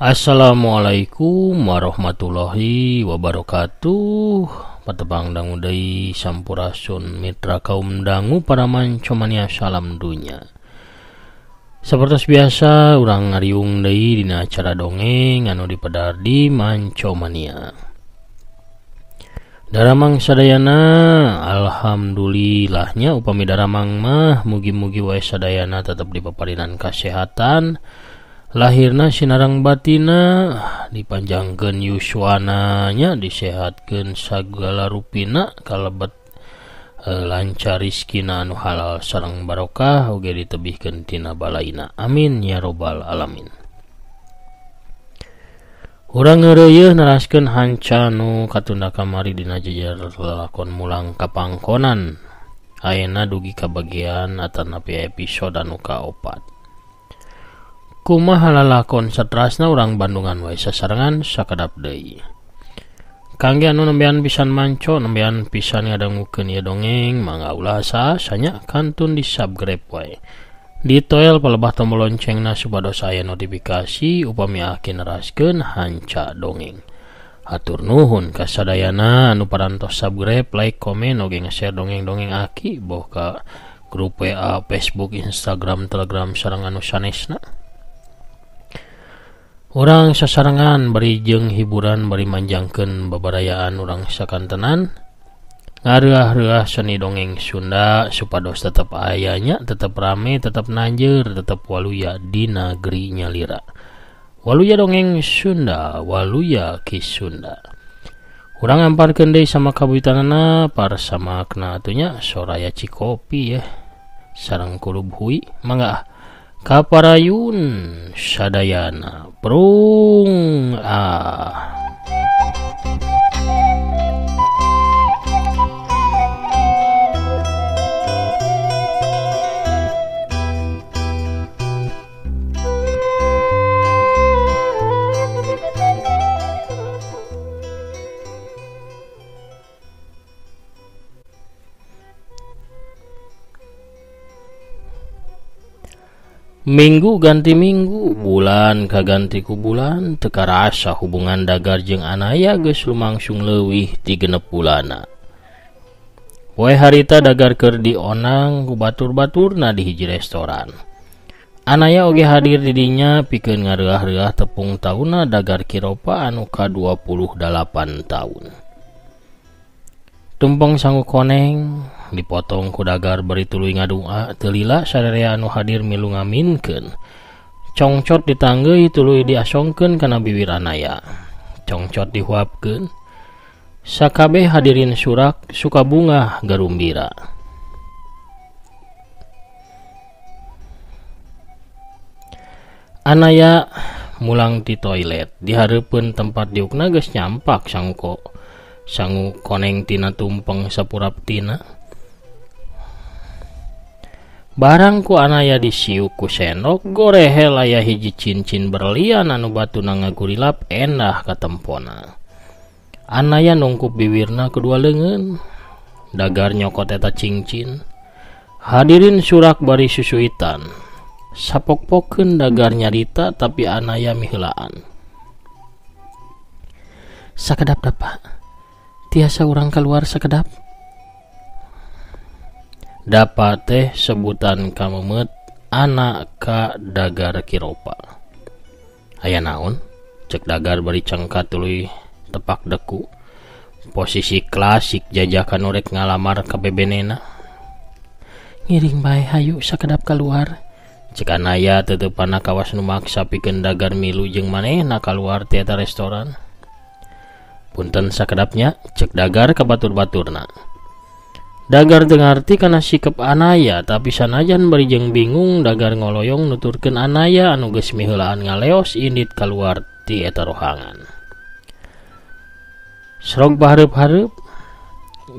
Assalamualaikum warahmatullahi wabarakatuh. Patebang dangu deui sampurasun mitra kaum dangu para mancomania salam dunya. Sapertos biasa urang ngariung deui dina acara dongeng anu dipedardi mancomania. Daramang sadayana alhamdulillahnya upami daramang mah mugi-mugi wae sadayana tetep dipaparinan kasehatan. Lahirna sinarang batina dipanjangkeun yuswananya, disehatkeun sagala rupina, kalebet lancar rizkina anu halal sareng barokah, oge ditebihkeun tina balaina. Amin ya robbal alamin. Urang ngeureuyeuh naraskeun hanca nu katunda kamari dina jejer lelakon mulang kapangkonan. Ayeuna dugi ka bagian atanapi episode anu kaopat. Kumaha lalakon satrasna urang Bandungan wae sasarengan sakedap deui. Kangge anu nembean pisan manco, nembean pisan ngadangukeun ieu dongeng, mangga ulah sanya kantun di subscribe wae. Ditoel palebah tombol loncengna supados aya notifikasi upami aki neraskeun hanca dongeng. Hatur nuhun ka sadayana anu parantos subscribe, like, komen, oge nge-share dongeng-dongeng aki boh ka grup WA, Facebook, Instagram, Telegram sareng anu sanesna. Urang sasarengan bari jeung hiburan bari manjangkeun babarayaan urang sakantenan ngareuah-reuah seni dongeng Sunda supados tetep ayanya, tetep rame, tetep nanjeur, tetep waluya di negeri nyalira. Waluya dongeng Sunda, waluya ki Sunda. Urang amparkeun deui sama kabuitanana parsamakna atunya Soraya Cikopi ya. Sareng kulub hui mangga kaparayun sadayana brung Minggu ganti minggu, bulan kaganti ku bulan, teu karasa hubungan dagar jeung anaya geus lumangsung leuwih ti 6 bulana. Poe harita dagar keur dionang ku batur-baturna di hiji restoran. Anaya oge hadir di dinya pikeun ngareuah-reuah tepung taunna dagar kiropa anu ka-28 taun. Tumpeng sangu koneng dipotong ku dagar bari tuluy ngadua, teu lila sadarea anu hadir milu ngaminkeun. Congcot ditanggeuy tuluy diasongkeun kana bibir anaya. Congcot dihuapkeun. Sakabeh hadirin surak suka bunga garumbira. Anaya mulang ti toilet, dihareupeun tempat diukna geus nyampak sangu koneng tina tumpeng sapuraptina. Barang ku anaya disiuk ku sendok, gorehel aya hiji cincin berlian anu batuna ngagurilap endah katempona. Anaya nungkup bibirna kedua leungeun, dagar nyokot eta cincin. Hadirin surak bari susuitan, sapok-pokkeun dagar nyarita tapi anaya miheulaan. Sakedap da Pak, tiasa urang keluar sakedap. Dapat teh sebutan kamemet anak ka dagar kiropa. Aya naon? Cek dagar bari cengkat tuluy tepak deku. Posisi klasik jajakan urek ngalamar ka bebenena. Ngiring bae hayu sakedap keluar. Cek anaya teuteupanna kawas nu maksa pikeun dagar milu jeung manehna kaluar ti eta restoran. Punten sakedapnya, cek dagar ka batur-baturna. Dagar teu ngarti kana sikep anaya, tapi sanajan bari jeung bingung dagar ngoloyong nuturkeun anaya anu geus miheulaan ngaleos indit kaluar ti eta rohangan. Srog bahareup-hareup,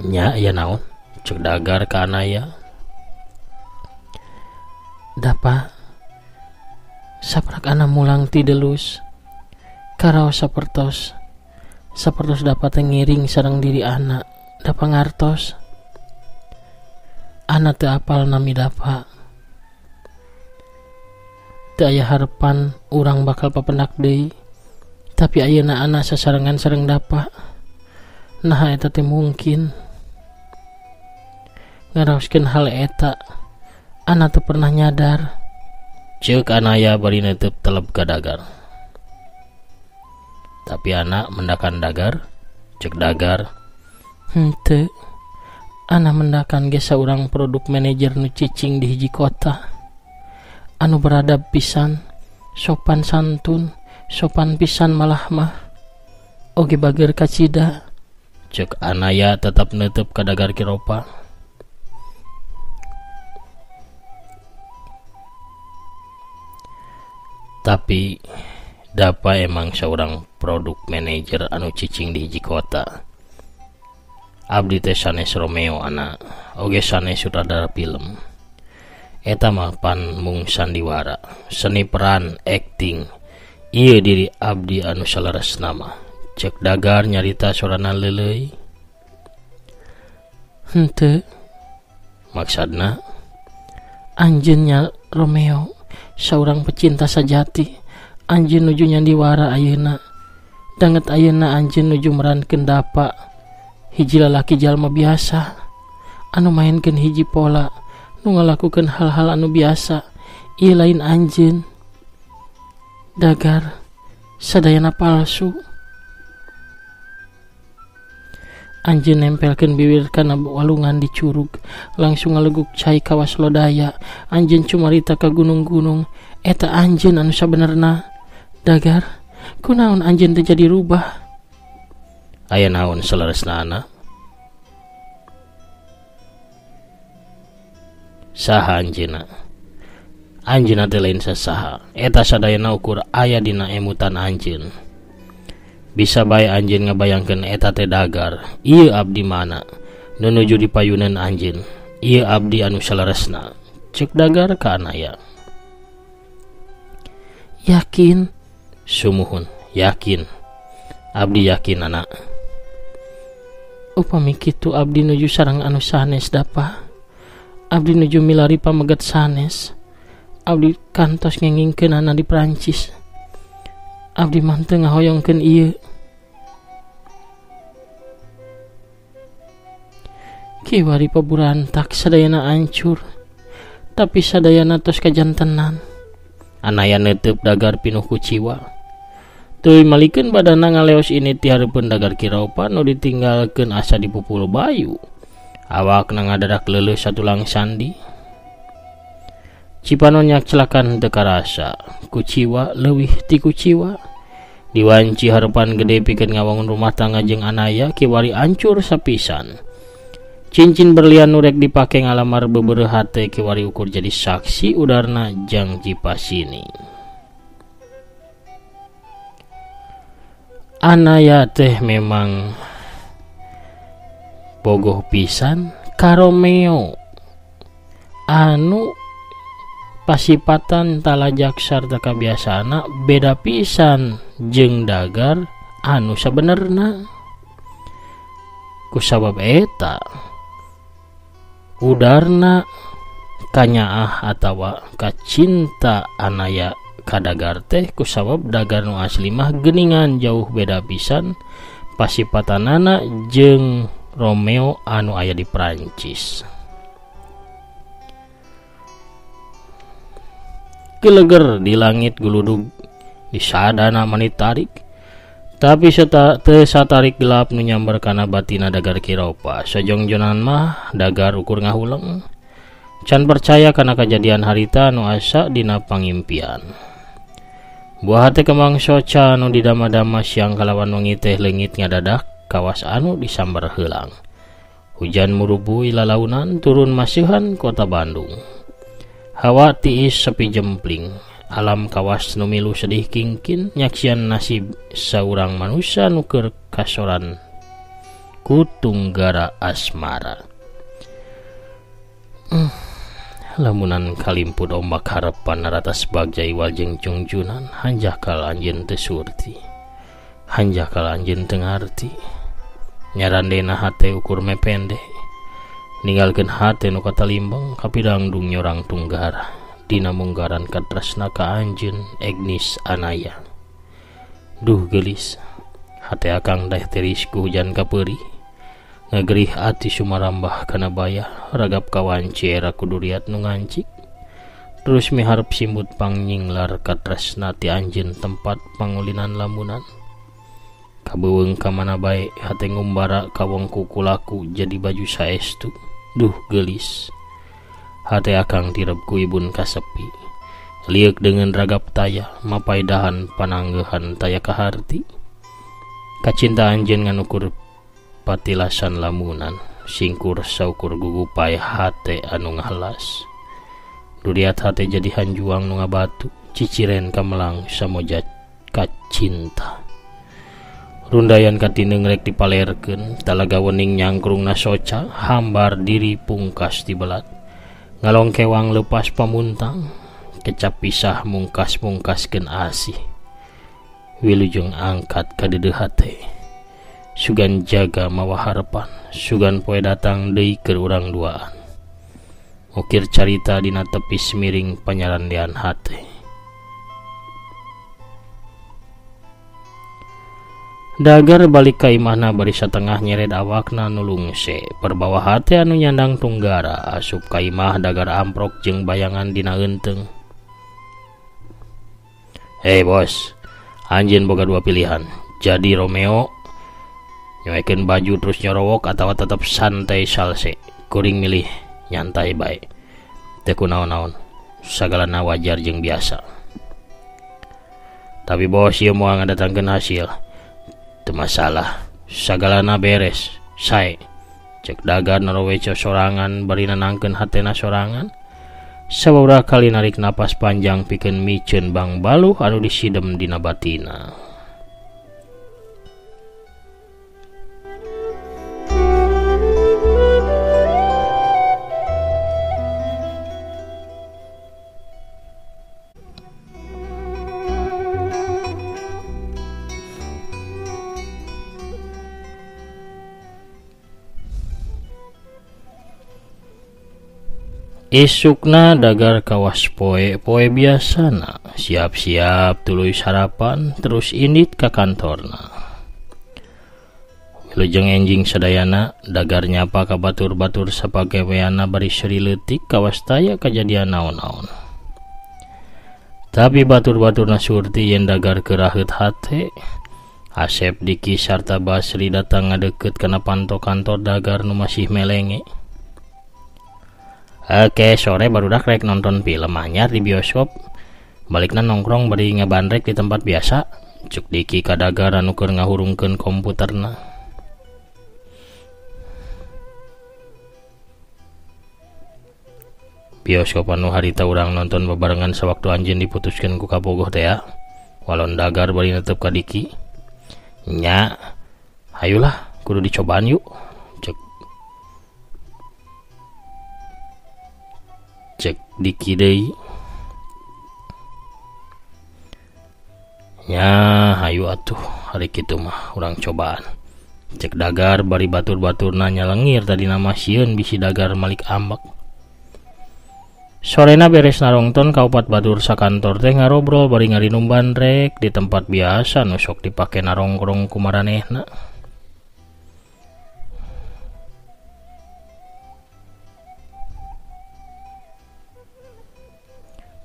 nya aya naon? Cek dagar ka anaya. Da Pak, saprak ana mulang ti delus. Karaos sapertos dapat ngiring sareng diri anak, da pangartos. Ana teu apal nami dapa. Teu aya harepan urang bakal papendak deui. Tapi ayeuna anak sasarengan sareng dapa. Nah eta teh mungkin ngaraoskeun hal eta anak teu pernah nyadar. Ceuk anaya bari neuteub teleb ka Dagar. Tapi anak mendakan Dagar, cek Dagar, henteu, anak mendakan ge saurang produk manajer nu cicing di hiji kota, anu beradab pisan, sopan santun, sopan pisan malah mah, oge bager kacida, cek anaya tetap neuteub ka Dagar Kiropa. Tapi dapa emang seorang produk manajer anu cicing di hiji kota. Abdi teh sanes Romeo anak, oge sanes sutradara film. Eta mah pan mung sandiwara, seni peran, acting. Ieu diri abdi anu salaresna mah. Cek Dagar nyarita sorana leuleuy. Henteu. Maksudna anjeunnya Romeo saurang pecinta sajati. Anjeun nuju nyandiwara ayeuna. Danget ayeuna anjeun nuju merankeun dapa hiji lalaki jalma biasa anu mainkeun hiji pola nu ngalakukeun hal-hal anu biasa. Ieu lain anjeun Dagar, sadayana palsu. Anjeun nempelkeun bibir kana walungan di curug, langsung ngaleguk cai kawas lodaya. Anjeun cumarita ka gunung-gunung, eta anjeun anu sabenerna. Dagar, kunaon anjeun teh jadi rubah? Aya naon salaresna anak? Saha anjeunna? Anjeunna teh lain sasaha. Eta sadayana ukur aya dina emutan anjeun. Bisa bae anjeun ngabayangkeun eta teh Dagar. Ieu abdi mana nu nuju dipayuneun anjeun. Ieu abdi anu salaresna. Cek Dagar ka anaya. Yakin? Sumuhun, yakin. Abdi yakin anak. Upami kitu abdi nuju sareng anu sanes dapa. Abdi nuju milari pamegat sanes. Abdi kantos ngengingkeun anak di Prancis. Abdi mah teu ngahoyongkeun ieu. Kiwari paburantak sadayana ancur. Tapi sadayana tos kajantenan. Anaya neuteub Dagar pinuh kuciwa. Tuluy malikeun badana ngaleos ini ti hareupeun Dagar Kiropa nu ditinggalkeun asa dipupul bayu. Awakna ngadadak leuleuh satulang sandi. Cipanon nyak celakan teu karasa, kuciwa leuwih ti kuciwa. Diwanci hareupan gede pikeun ngawangun rumah tangga jeung anaya kiwari ancur sapisan. Cincin berlian nurek dipake ngalamar bebereuh hate kiwari ukur jadi saksi udarna jang jipasini. Anaya teh memang bogoh pisan ka Romeo anu pasipatan talajak sarta kabiasaana beda pisan jeung Dagar anu sabenerna. Kusabab eta udarna kanyaah atawa kacinta anaya ka Dagar teh kusabab Dagar nu asli mah geuningan jauh beda pisan pasipatanana jeung Romeo anu aya di Prancis. Geleger di langit guludug di sadana manit tarik, tapi teu satarik gelap nu nyamber kana batina Dagar Kiropa. Sajongjonan mah Dagar ukur ngahuleng can percaya kana kejadian harita nu asa dina pangimpian. Buah hate kembang soca anu didama-dama siang kalawan wengi teh leungit ngadadak kawas anu disambar heulang. Hujan murubu ilalaunan turun masihan kota Bandung. Hawa tiis sepi jempling. Alam kawas nu milu sedih kingkin nyaksian nasib saurang manusia nu keur kasoran ku tunggara asmara. Lamunan kalimput ombak harapan naratas bagjai waljeng jungjunan hanjakal anjeun teu surti. Hanjakal anjeun teu ngarti. Nyarandena hate ukur mepende. Ninggalkeun hate nu katalimbang kapidangdung nyorang tunggara. Dina munggaran katresna ka anjeun Egnis anaya. Duh gelis, hate akang dah tiris ku hujan kaperi, ngagerih ati sumarambah kana bayah, ragap kawanci era kuduriat nu ngancik. Terus miharep simut pangnyinglar katresna ti anjeun tempat pangulinan lamunan. Kabeuweung ka mana bae hate ngumbara ka wong kukulaku jadi baju saestu. Duh gelis, hate akang tireb ku ibun kasepi. Liek dengan ragap taya mapaidahan pananggehan taya kaharti. Kacinta anjeun nganukur patilasan lamunan, singkur saukur gugupai hate anu ngahalas. Duriat hate jadi hanjuang nu ngabatu, ciciren kamelang samoja kacinta. Rundayan katineng rek dipalerkeun, talaga wening nyangkrung nasoca, hambar diri pungkas dibelat. Ngalong kewang lepas pamuntang, kecap pisah mungkas-mungkaskeun asih. Wilujeng angkat ka deudeuh hate. Sugan jaga mawa harapan, sugan poe datang deui keur urang duaan. Ukir carita dina tepis miring panyarandean hate. Dagar balik ka imahna bari satengah nyered awakna nulungse, perbawa hate anu nyandang tunggara asup ka imah dagar amprok jeung bayangan dina eunteung. Hei bos, anjeun boga dua pilihan. Jadi Romeo nyoekeun baju terus nyorowok atawa tetep santai salse. Kuring milih nyantai bae. Teu kunaon-naon, sagalana wajar jeung biasa. Tapi bos ieu moal ngadatangkeun hasil. Teu masalah, sagalana beres. Sae. Cek Dagar naroweco sorangan bari nanangkeun hatena sorangan. Sababaraha kali narik napas panjang pikeun miceun bang baluh anu disidem dina batina. Isukna Dagar kawas poe biasana, siap-siap tuluy sarapan terus indit ka kantorna. Wilujeng enjing sadayana Dagar nyapa ka batur-batur sapagaweana bari seuri leutik kawas taya kajadian naon-naon. Tapi batur-baturna surti yen Dagar keuraheut hate. Asep, Diki sarta Basri datang ngadeukeut kana panto kantor Dagar nu masih melenge. Oke, sore barudak rek nonton film anyar di bioskop. Balikna nongkrong bari ngabandrek di tempat biasa. Cuk Diki ka Dagar anu keur ngahurungkeun komputerna. Bioskop anu harita urang nonton bebarengan sewaktu anjeun diputuskeun ku kabogoh teh ya. Walon Dagar bari netep ka Diki. Nya, hayulah kudu dicobaan yuk. Cek Diki deui. Nya hayu atuh hari kitu mah urang cobaan. Cek Dagar bari batur-baturna nyalengir tadi nama sieun bisi Dagar malik ambak. Sorena beres narongton kaupat batur sakantor teh ngarobrol bari ngarinum bandrek di tempat biasa nu sok dipake narongkrong ku maranehna.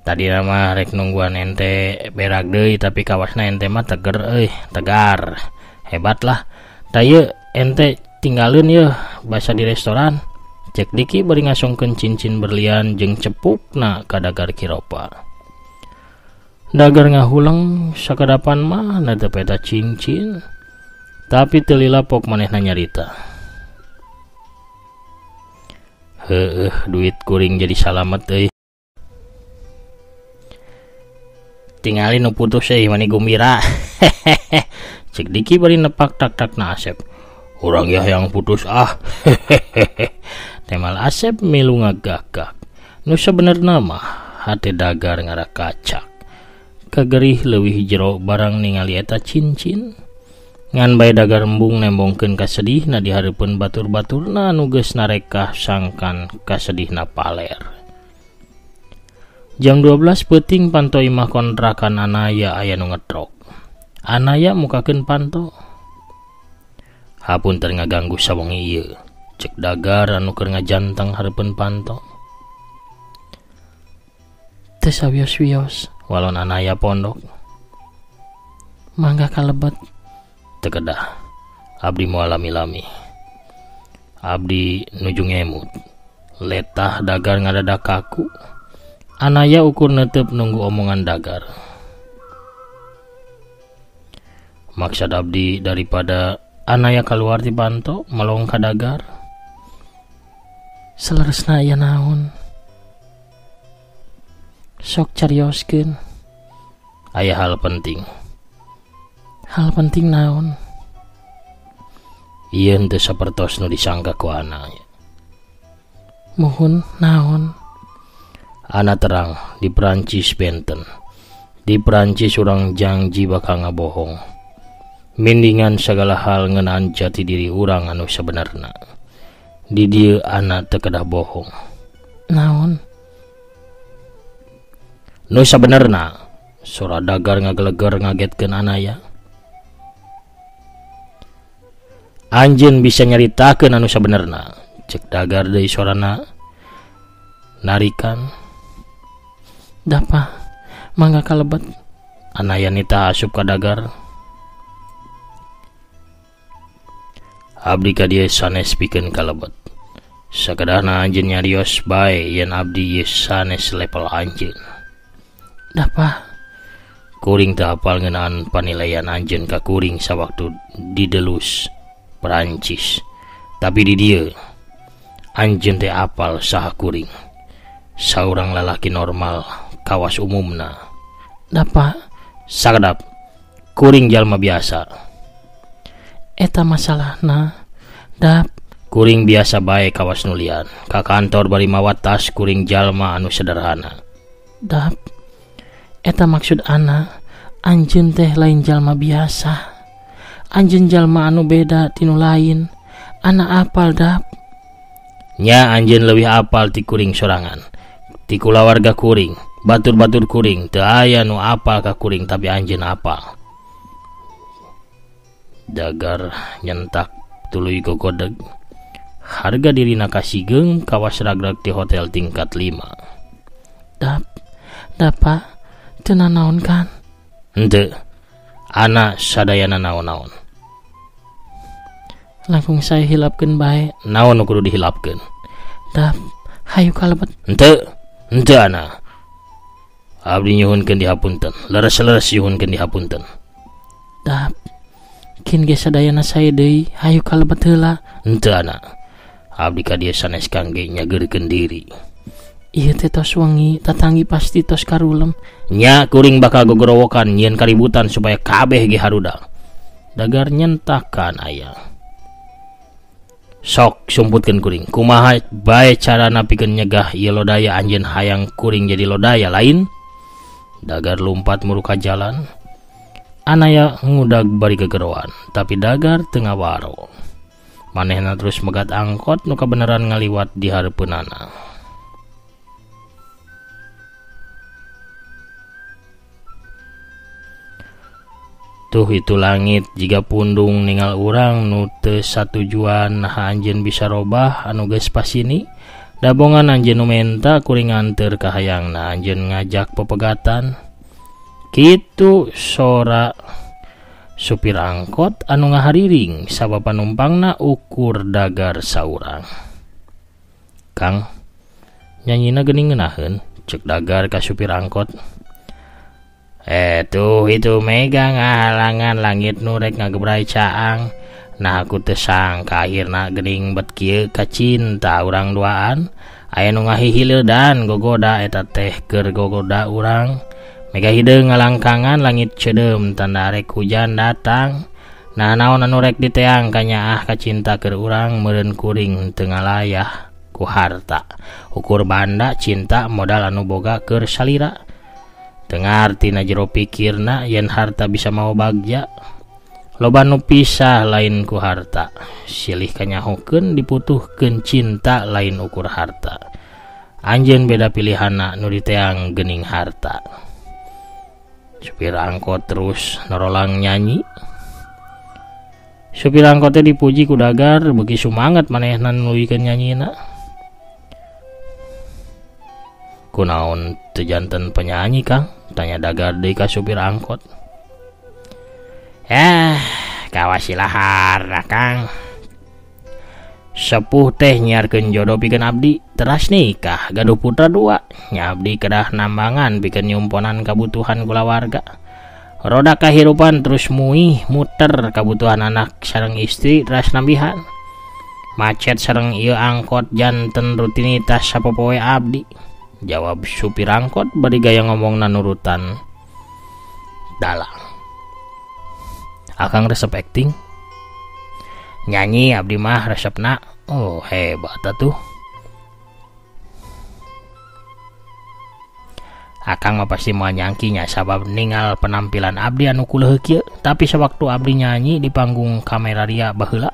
Tadi nama rek nungguan ente berak deui tapi kawasna ente mah tegar. Hebat lah. Taya ente tinggalin yeuh basa di restoran. Cek Diki bari ngasongkeun cincin berlian jeung cepukna ka Dagar Kiropa. Dagar ngahuleng sakadapan mah netep eta cincin. Tapi teu lila pok manehna nyarita. Heueuh duit kuring jadi salamet euy. Tingali nu putus mani gembira. Cek Diki bari nepak tak-tak na Asep. Urang ya yang putus ah. Temal Asep milu ngagagak. Nu sabenerna mah hate Dagar ngarakacak. Kagerih leuwih jero barang ningali eta cincin. Ngan bae Dagar embung nembongkeun kasedihna di hareupeun batur-baturna anu geus narekah sangkan kasedihna paler. Jam 12 peuting panto imah kontrakan anaya aya nu ngedrok. Anaya mukakeun panto. Hapunten ngaganggu sawengi ieu, cek Dagar anu keur ngajanteng hareupeun panto. Teu sawios-wios walon Anaya pondok. Mangga kalebet. Teu kedah. Abdi moal lami-lami. Abdi nuju ngemut. Letah Dagar ngadadak kaku. Anaya ukur neuteup nunggu omongan Dagar. Maksud abdi daripada Anaya keluar ti panto melong ka Dagar. Saleresna aya naon? Sok carioskeun. Aya hal penting. Hal penting naon? Ieu teu sapertos nu disangka ku Anaya. Muhun naon? Ana terang di Perancis benten. Di Perancis urang janji bakal ngabohong. Mendingan segala hal ngeunaan jati diri urang anu sabenerna. Di dieu ana teu kedah bohong. Naon? Nu sabenerna, sora Dagar ngageleger ngagetkeun Anaya. Anjeun bisa nyaritakeun anu sabenerna, cek Dagar deui sorana narikan. Dapa, mangga kalebet. Anaya nita asup ka Dagar. Abdi ka dieu sanes pikeun kalebet. Sakedarna anjeun nyarios bae yen abdi ieu sanes level anjeun. Dapa, kuring teu hafal ngeunaan panilaian anjeun ka kuring sawaktu di Delus, Perancis. Tapi di dieu anjeun teh apal saha kuring. Saurang lalaki normal kawas umumna. Dapa, sakedap kuring jalma biasa. Eta masalahna, dap, kuring biasa bae kawas nulian. Ka kantor bari mawa tas kuring jalma anu sederhana. Dap, eta maksud ana, anjeun teh lain jalma biasa. Anjeun jalma anu beda tinu lain. Ana apal, dap. Nya anjeun leuwih apal ti kuring sorangan. Ti kulawarga kuring, batur-batur kuring, teu aya nu apal ka kuring tapi anjeun apal. Dagar nyentak tuluy gogodeg. Harga dirina kasigeung kawas ragrag di hotel tingkat 5. Dapa, teu nanaon kan? Henteu. Ana sadayana naon-naon. Langkung saya hilapkeun bae. Naon nu kudu dihilapkeun? Dap, hayu kalebet. Henteu ana. Abdi nyuhunkeun dihapunten. Leres-leres nyuhunkeun dihapunten. Dap, kin ge sadayana sae deui, hayu kalebet heula. Henteu ana. Abdi ka dieu sanes kangge nyageurkeun diri. Ieu teh tos wengi, tatanggi pasti tos karulem. Nya kuring bakal gogorowokan nyieun kaributan supaya kabeh ge harudang. Dagar nyentakan aya. Sok sumputkeun kuring. Kumaha bae carana pikeun nyegah ieu lodaya anjeun hayang kuring jadi lodaya lain? Dagar lumpat muruka jalan. Anaya ngudag bari gegeroan, tapi Dagar teu ngawaro. Manehna terus megat angkot nu kabeneran ngaliwat di hareupeunana. Tuh itu langit jiga pundung ningal urang nu teu satujuan nah anjeun bisa robah anu geus pasini. Dabongan anjeun nu menta kuring nganteur ka hayangna anjeun ngajak pepegatan. Kitu sora supir angkot anu ngahariring sabab panumpangna ukur Dagar saurang. Kang, nyanyina geuning ngeunaheun, cek Dagar ka supir angkot. Itu mega ngahalangan langit nu rek ngagebrai caang. Nah aku teu sangka akhirna geuning bet kieu ka cinta urang duaan. Aya nu ngahihileudan gogoda eta teh keur gogoda urang. Mega hideung ngalangkangan langit cedeum tanda rek hujan datang. Nah naon anu rek diteang ka nyaah ka cinta keur urang meureun kuring teu ngalayah ku harta. Ukur banda cinta modal anu boga keur salira. Teu ngarti na jero pikirna yen harta bisa mau bagja. Loba nu pisah lain ku harta. Silih kanyahokeun diputuhkeun cinta lain ukur harta. Anjeun beda pilihanna nu diteang geuning harta. Supir angkot terus norolang nyanyi. Supir angkotnya dipuji ku Dagar, beuki sumanget manehna nuliikeun nyanyina. Kunaon teu janten penyanyi Kang? Tanya Dagar deui ka supir angkot. Kawasilahar Kang. Sepuh teh nyiarkeun jodoh pikeun abdi, teras nikah gaduh putra 2. Nya abdi kedah nambangan pikeun nyumponan kabutuhan kulawarga. Roda kahirupan terus muih muter kabutuhan anak sareng istri teras nambihan. Macet sareng ieu angkot janten rutinitas sapopoe abdi. Jawab supir angkot bari gaya ngomongna nurutan dalang. Akang resep acting. Nyanyi abdi mah resepna. Oh hebat atuh. Akang mah pasti mau nyangkinya sabab ningal penampilan abdi anu kuleuh kieu. Tapi sewaktu abdi nyanyi di panggung kamera ria baheula,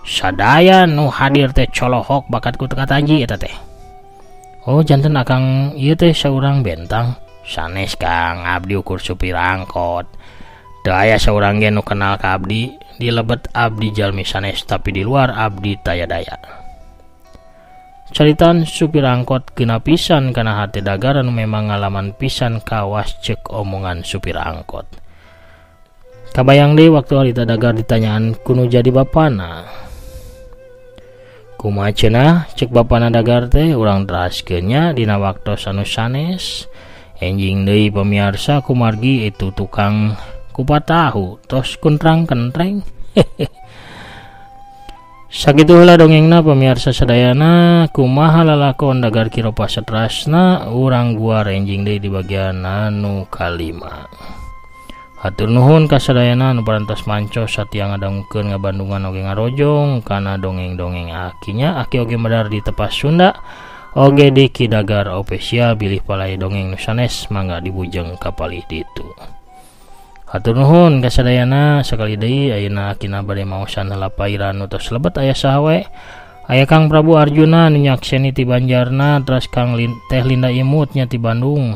sadaya nu hadir teh colohok bakat ku teka taji eta teh. Oh janten akang ieu teh saurang bentang. Sanes Kang, abdi ukur supir angkot. Teu aya saurang ge nu kenal ka abdi. Di lebet abdi jalmi sanes, tapi di luar abdi taya daya. Caritan supir angkot geuna pisan kana hati Dagar anu memang ngalaman pisan kawas cek omongan supir angkot. Kabayang deui waktu harita Dagar ditanyaan kuno jadi bapana. Kumaha cenah cek bapana Dagar teh urang teraskeun nya dina waktos anu sanes. Enjing deui pemirsa kumargi itu tukang kupat tahu tos kuntrang kentreng. Sakitu heula dongengna pemirsa sadayana. Kumaha lalakon Dagar Kiropa saterasna urang gua renjing deui di bagian anu kalima. Hatur nuhun ka sadayana anu parantos manco satia ngadangkeun ngabandungan oge ngarojong kana dongeng-dongeng akinya. Aki oge medar di Tepas Sunda oge di Ki Dagar Official bilih palai dongeng nu sanes mangga dibujeng kapalih ditu. Hatur nuhun ka sadayana sakali deui ayeuna akina bade maosan heula pairan nu tos lebet aya saha wae. Aya Kang Prabu Arjuna nu nyakseni ti Banjarna, terus Kang Teh Linda Imut nya ti Bandung.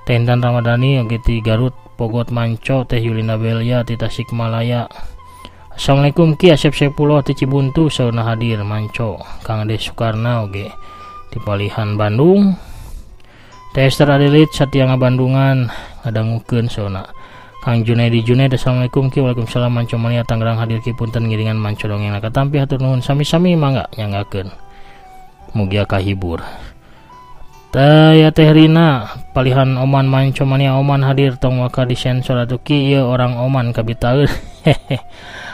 Teh Intan Ramadhani oge ti Garut, Pogot Manco, Teh Yulina Belia ti Tasikmalaya. Assalamualaikum Ki Asep Sepuluh ti Cibuntu sauna hadir Manco. Kang Ade Sukarna oge ti Palihan Bandung. Teh Esther Adelit satia ngabandungan ngadangukeun sauna. Kang Junaidi Junaid, assalamualaikum Ki. Waalaikumsalam Manco Mania Tangerang hadir Ki punten ngiringan Manco dongeng katampi hatur nuhun sami-sami mangga nyanggakeun. Mugi kahibur. Taya Teh Rina Palihan Oman Manco Mania Oman hadir tong waka disensor atuh Ki ieu orang Oman kabitaeun.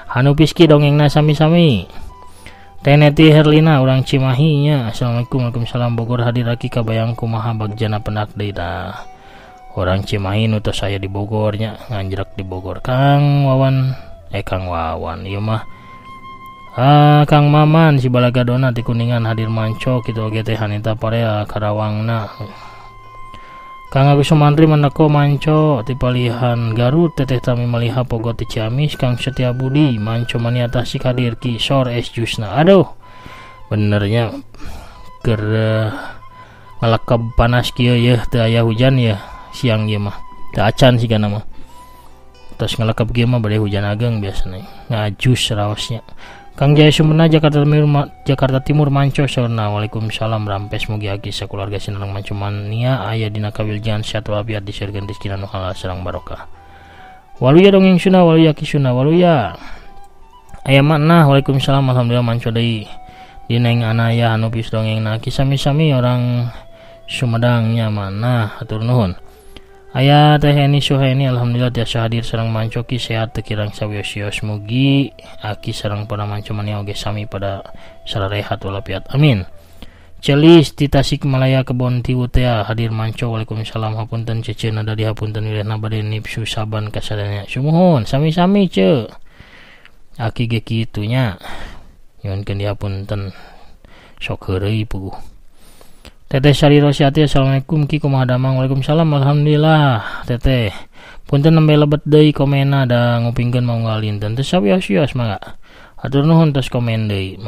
Hanu piski dongengna sami-sami. Teh Neti Herlina urang Cimahi nya. Assalamualaikum. Waalaikumsalam Bogor hadir Ki kabayang kumaha bagjana pendak deui dah. Orang Cimahi nu tos aya di Bogor nya nganjrek di Bogor. Kang Wawan ieu mah Kang Maman si Balagadona ti Kuningan hadir Manco kitu oge teh Hanita Parea Karawangna. Kang Agus Sumantri Mandako Manco ti Palihan Garut. Teteh Tami Maliha Pogot ti Ciamis. Kang Setia Budi Manco Mania Tasik hadir Ki Sor es Jusna. Aduh benernya keur ngalekeb panas kieu yeuh teu aya hujan ya siang ieu mah teu acan sigana mah. Tos ngalekeb kieu mah bade hujan ageng biasana ngajus raosnya. Kang Jaya Sumena Jakarta Timur Manco saurna. Waalaikumsalam rampes mugi agi sakeluarga sinareng Manco Mania aya dina kawiljian sehat walafiat disieurkeun rezeki anu halal sareng barokah. Waluya dongeng Sunda waluya Ki Sunda waluya. Aya makna. Waalaikumsalam alhamdulillah Manco deui. Dineng anaya anu pis dongengna Ki sami-sami orang Sumedang nya mana hatur nuhun. Aya Teh Eni Suhaini alhamdulillah tiasa hadir sareng Manco Ki sehat teu kirang sawios-wios mugi aki sareng para Manco Mania oge sami pada sararehat walafiat amin. Celis ti Tasikmalaya Kebon Tiwu teh hadir Manco. Waalaikumsalam hapunten ceceuna dari hapunten wilehna bade nipsu saban kasadanya sumuhun sami-sami ce aki ge kitu nya nyuhunkeun dihapunten sok heureuy puguh. Teteh Sari Rosiati assalamualaikum Ki kumaha damang. Waalaikumsalam alhamdulillah teteh punten nembe lebet deui komena da ngupingkeun maunggal dinten teu sawios-wios mangga hatur nuhun tos komen deui.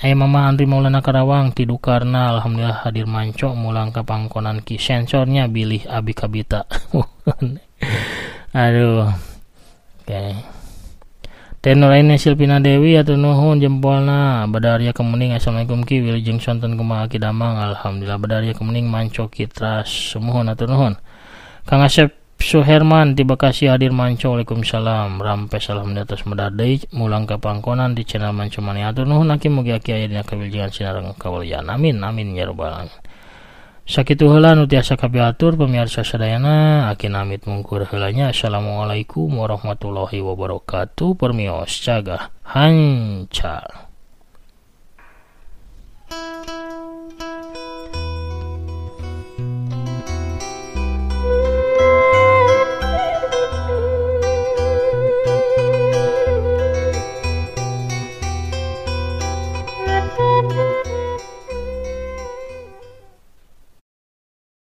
Aya Mama Andri Maulana Karawang tidu karena alhamdulillah hadir manco mulang ke pangkonan ki sensornya bilih abi kabita. Aduh. Oke. Tenuraine Silvina Dewi atur nuhun jempolna Badaria Kemuning. Assalamualaikum ki wilujeng sonten kumaha ki damang. Alhamdulillah Badaria Kemuning manco kitras sumuhun atur nuhun. Kang Asep Suherman di Bekasi hadir manco. Waalaikumsalam. Rampes alhamdulillah atas medadai mulang ke pangkonan di channel manco mani atur nuhun aki mugi aki aya dina kawilujengan sinareng kawalian. Amin amin ya rabbal alamin. Sakitu heula nu tiasa kapiatur pemirsa sadayana aki namit mungkur heulanya. Assalamualaikum warahmatullahi wabarakatuh. Permios cagah hancal.